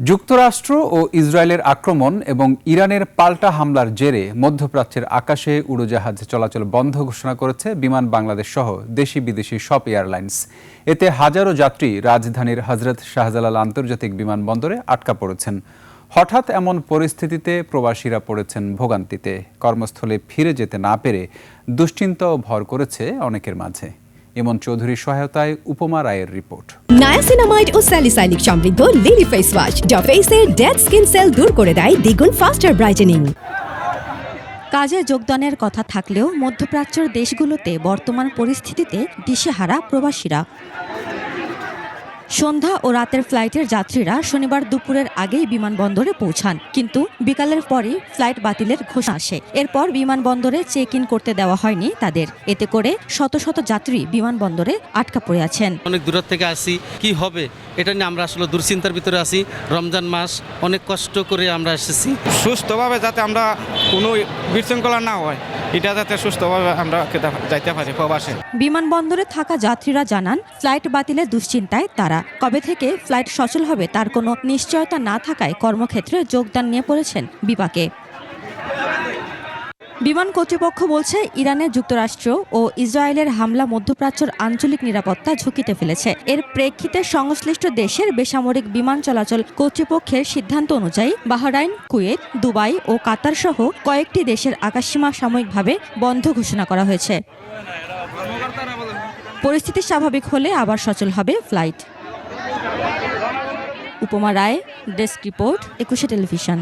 যুক্তরাষ্ট্র ও ইসরায়েলের আক্রমণ এবং ইরানের পাল্টা হামলার জেরে মধ্যপ্রাচ্যের আকাশে উড়োজাহাজ চলাচল বন্ধ ঘোষণা করেছে বিমান বাংলাদেশ সহ দেশি বিদেশি সব এয়ারলাইন্স। এতে হাজারো যাত্রী রাজধানীর হজরত শাহজালাল আন্তর্জাতিক বিমানবন্দরে আটকা পড়েছেন। হঠাৎ এমন পরিস্থিতিতে প্রবাসীরা পড়েছেন ভোগান্তিতে। কর্মস্থলে ফিরে যেতে না পেরে দুশ্চিন্তাও ভর করেছে অনেকের মাঝে। ইমন চৌধুরীর সহায়তায় উপমা রায়ের রিপোর্ট। নায়াসিনামাইড ও স্যালিসাইলিক সমৃদ্ধ লিলি ফেস ওয়াশ যা ফেসের ডেড স্কিন সেল দূর করে দেয় দ্বিগুণ ফাস্টার ব্রাইটেনিং। কাজে যোগদানের কথা থাকলেও মধ্যপ্রাচ্যের দেশগুলোতে বর্তমান পরিস্থিতিতে দিশেহারা প্রবাসীরা। সন্ধ্যা ও রাতের ফ্লাইটের যাত্রীরা শনিবার দুপুরের আগেই বিমানবন্দরে পৌঁছান, কিন্তু বিকালের পরই ফ্লাইট বাতিলের ঘোষণা আসে। এরপর বিমানবন্দরে চেক ইন করতে দেওয়া হয়নি তাদের। এতে করে শত শত যাত্রী বিমানবন্দরে আটকা পড়ে আছেন। অনেক দূর থেকে আসি, কি হবে এটা নিয়ে আমরা আসলে দুশ্চিন্তার ভিতরে আছি। রমজান মাস, অনেক কষ্ট করে আমরা এসেছি। সুস্থভাবে যাতে আমরা কোনো বিশৃঙ্খলা না হয়, এটা যাতে সুস্থভাবে আমরা যাইতে পারি প্রবাসে। বিমানবন্দরে থাকা যাত্রীরা জানান, ফ্লাইট বাতিলের দুশ্চিন্তায় তারা। কবে থেকে ফ্লাইট সচল হবে তার কোনো নিশ্চয়তা না থাকায় কর্মক্ষেত্রে যোগদান নিয়ে পড়েছেন বিপাকে। বিমান কর্তৃপক্ষ বলছে, ইরানে যুক্তরাষ্ট্র ও ইসরায়েলের হামলা মধ্যপ্রাচ্যের আঞ্চলিক নিরাপত্তা ঝুঁকিতে ফেলেছে। এর প্রেক্ষিতে সংশ্লিষ্ট দেশের বেসামরিক বিমান চলাচল কর্তৃপক্ষের সিদ্ধান্ত অনুযায়ী বাহরাইন, কুয়েত, দুবাই ও কাতার সহ কয়েকটি দেশের আকাশসীমা সাময়িকভাবে বন্ধ ঘোষণা করা হয়েছে। পরিস্থিতি স্বাভাবিক হলে আবার সচল হবে ফ্লাইট। উপমা রায়, ডেস্ক রিপোর্ট, 21 টেলিভিশন।